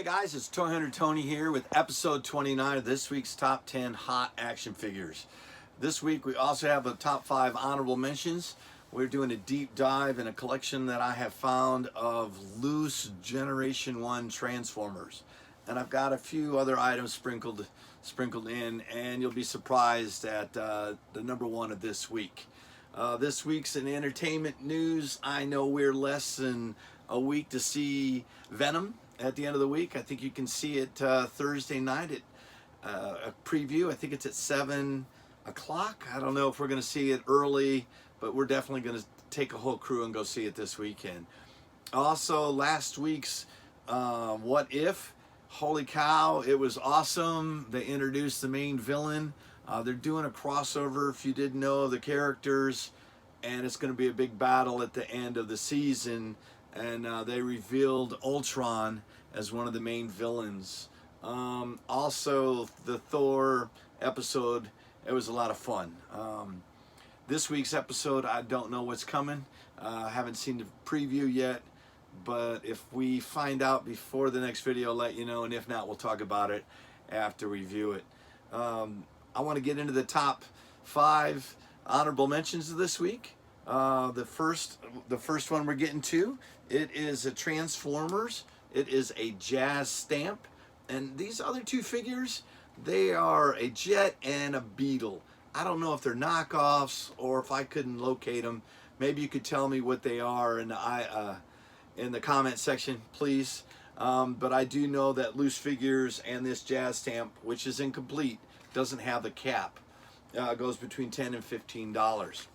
Hey guys, it's Toy Hunter Tony here with episode 29 of this week's Top 10 Hot Action Figures. This week we also have a top 5 honorable mentions. We're doing a deep dive in a collection that I have found of loose Generation 1 Transformers. And I've got a few other items sprinkled in, and you'll be surprised at the number one of this week. This week's in entertainment news. I know we're less than a week to see Venom at the end of the week. I think you can see it Thursday night at a preview. I think it's at 7 o'clock. I don't know if we're going to see it early, but we're definitely going to take a whole crew and go see it this weekend. Also, last week's What If? Holy cow, it was awesome. They introduced the main villain. They're doing a crossover, if you didn't know, the characters, and it's going to be a big battle at the end of the season. And they revealed Ultron as one of the main villains. Also, the Thor episode, it was a lot of fun. This week's episode, I don't know what's coming. I haven't seen the preview yet, but if we find out before the next video, I'll let you know, and if not, we'll talk about it after we view it. I want to get into the top 5 honorable mentions of this week. The first one we're getting to, it is a Transformers. It is a Jazz stamp, and these other two figures, they are a Jet and a Beetle. I don't know if they're knockoffs or if I couldn't locate them. Maybe you could tell me what they are in the comment section, please. But I do know that Loose Figures and this Jazz stamp, which is incomplete, doesn't have the cap. Goes between $10 and $15.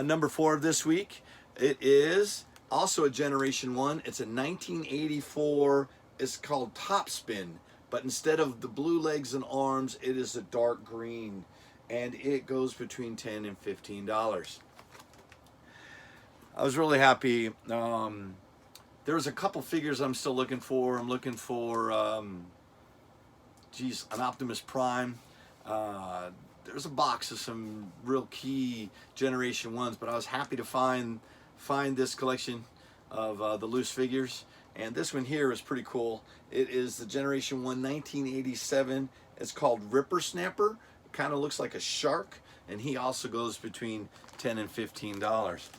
Number 4 of this week, it is also a Generation 1. It's a 1984. It's called Top Spin, but instead of the blue legs and arms, it is a dark green, and it goes between $10 and $15. I was really happy. There was a couple figures I'm still looking for. I'm looking for, an Optimus Prime. There's a box of some real key Generation 1s, but I was happy to find this collection of the loose figures. And this one here is pretty cool. It is the Generation 1 1987. It's called Ripper Snapper. It kind of looks like a shark, and he also goes between $10 and $15.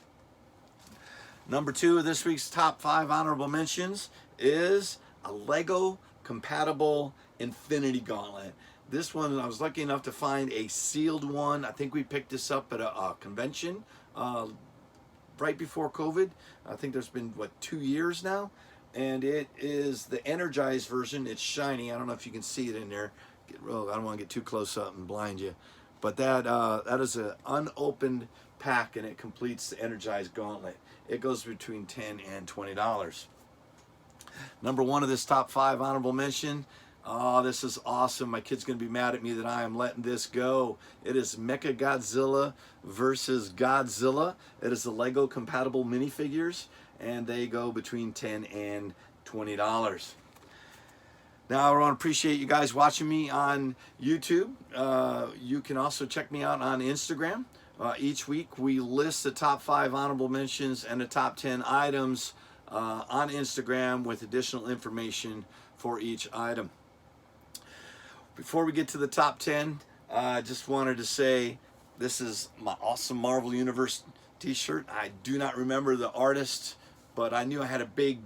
Number 2 of this week's top 5 honorable mentions is a Lego compatible Infinity Gauntlet. This one, I was lucky enough to find a sealed one. I think we picked this up at a convention right before COVID. I think there's been, 2 years now? And it is the energized version. It's shiny. I don't know if you can see it in there. I don't want to get too close up and blind you. But that is an unopened pack, and it completes the energized gauntlet. It goes between $10 and $20. Number 1 of this top 5 honorable mention. Oh, this is awesome. My kid's going to be mad at me that I am letting this go. It is Mechagodzilla versus Godzilla. It is the Lego compatible minifigures, and they go between $10 and $20. Now, I want to appreciate you guys watching me on YouTube. You can also check me out on Instagram. Each week we list the top 5 honorable mentions and the top 10 items on Instagram with additional information for each item. Before we get to the top 10, I just wanted to say this is my awesome Marvel Universe t-shirt. I do not remember the artist, but I knew I had a big,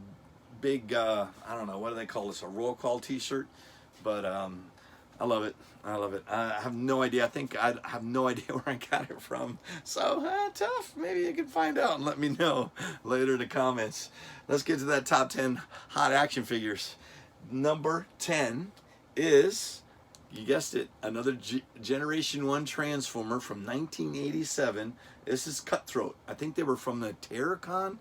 I don't know, what do they call this, a roll call t-shirt? But I love it. I love it. I have no idea. I think I have no idea where I got it from. So, tough. Maybe you can find out and let me know later in the comments. Let's get to that top 10 hot action figures. Number 10 is, you guessed it, another Generation 1 Transformer from 1987. This is Cutthroat. I think they were from the Terracon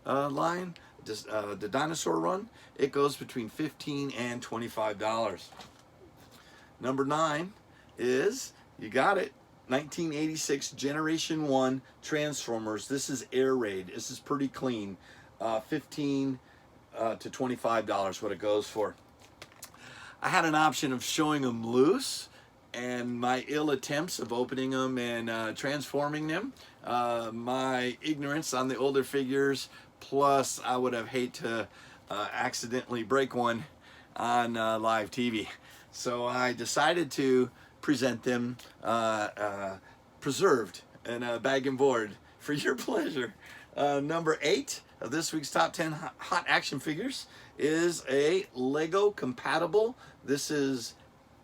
line, just, the dinosaur run. It goes between $15 and $25. Number 9 is, you got it, 1986 Generation 1 Transformers. This is Air Raid. This is pretty clean. $15 to $25 what it goes for. I had an option of showing them loose, and my ill attempts of opening them and transforming them, my ignorance on the older figures, plus I would have hate to accidentally break one on live TV. So I decided to present them preserved in a bag and board for your pleasure. Number 8 of this week's top 10 hot action figures is a Lego compatible. This is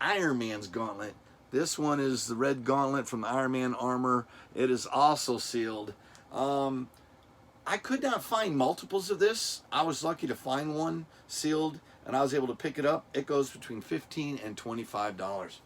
Iron Man's gauntlet. This one is the red gauntlet from the Iron Man armor. It is also sealed. I could not find multiples of this. I was lucky to find one sealed, and I was able to pick it up. It goes between $15 and $25.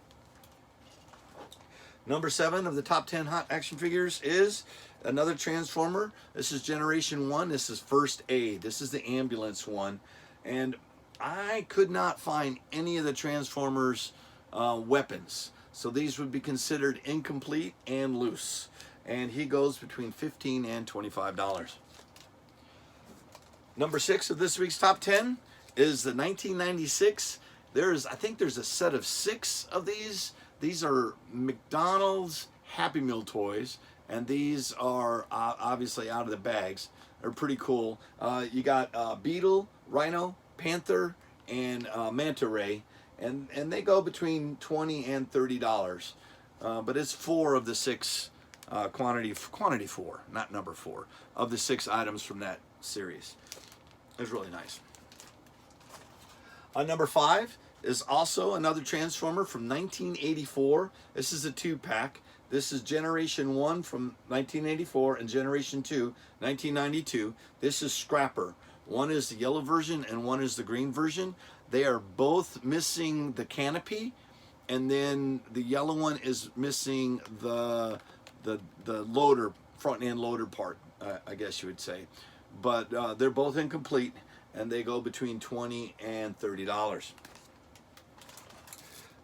Number 7 of the top 10 hot action figures is another Transformer. This is Generation 1. This is First Aid. This is the ambulance one. And I could not find any of the Transformers weapons. So these would be considered incomplete and loose. And he goes between $15 and $25. Number 6 of this week's top 10 is the 1996. I think there's a set of 6 of these. These are McDonald's Happy Meal toys, and these are obviously out of the bags. They're pretty cool. You got Beetle, Rhino, Panther, and Manta Ray, and they go between $20 and $30. But it's 4 of the 6 quantity 4, not number 4, of the 6 items from that series. It's really nice. Number 5 is also another Transformer from 1984. This is a 2-pack. This is Generation 1 from 1984 and Generation 2, 1992. This is Scrapper. One is the yellow version and one is the green version. They are both missing the canopy, and then the yellow one is missing the loader, front end loader part, I guess you would say. But they're both incomplete, and they go between $20 and $30.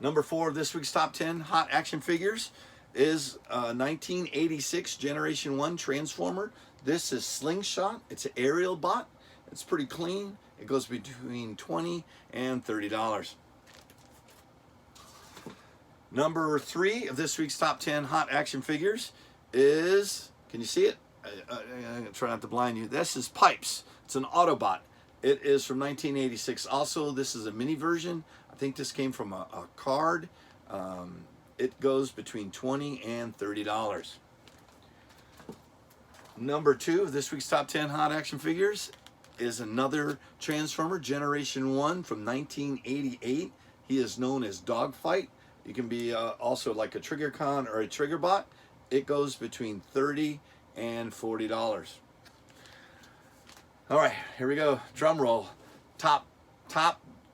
Number 4 of this week's top 10 hot action figures is 1986 Generation 1 Transformer. This is Slingshot. It's an aerial bot. It's pretty clean. It goes between $20 and $30. Number 3 of this week's top 10 hot action figures is, can you see it? I'm gonna try not to blind you. This is Pipes. It's an Autobot. It is from 1986. Also, this is a mini version. I think this came from a card. It goes between $20 and $30. Number 2 of this week's top 10 hot action figures is another Transformer, Generation 1 from 1988. He is known as Dogfight. You can be also like a Triggercon or a Triggerbot. It goes between $30 and $40. All right, here we go. Drum roll. Top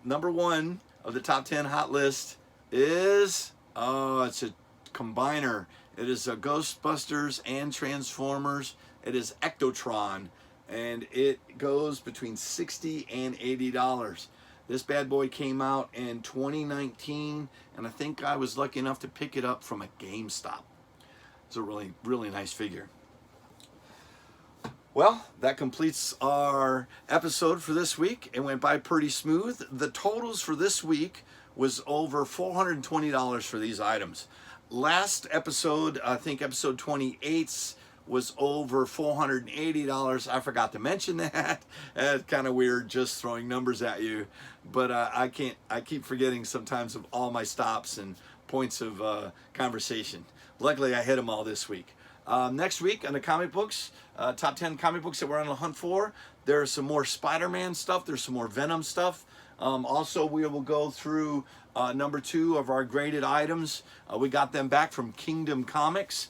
number 1 of the top 10 hot list is, it's a combiner. It is a Ghostbusters and Transformers. It is Ectotron, and it goes between $60 and $80. This bad boy came out in 2019, and I think I was lucky enough to pick it up from a GameStop. It's a really, really nice figure. Well, that completes our episode for this week. It went by pretty smooth. The totals for this week was over $420 for these items. Last episode, I think episode 28 was over $480. I forgot to mention that. It's kind of weird just throwing numbers at you, but I keep forgetting sometimes of all my stops and points of conversation. Luckily, I hit them all this week. Next week on the comic books, top 10 comic books that we're on the hunt for, there's some more Spider-Man stuff, there's some more Venom stuff. Also, we will go through number 2 of our graded items. We got them back from Kingdom Comics.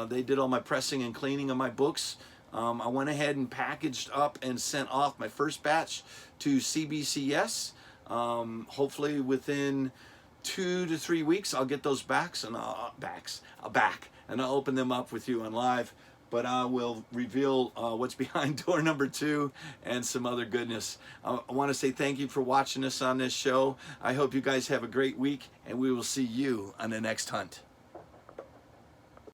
They did all my pressing and cleaning of my books. I went ahead and packaged up and sent off my first batch to CBCS. Hopefully within 2 to 3 weeks, I'll get those back, and I'll open them up with you on live. But I will reveal what's behind door number 2 and some other goodness. I want to say thank you for watching us on this show. I hope you guys have a great week, and we will see you on the next hunt.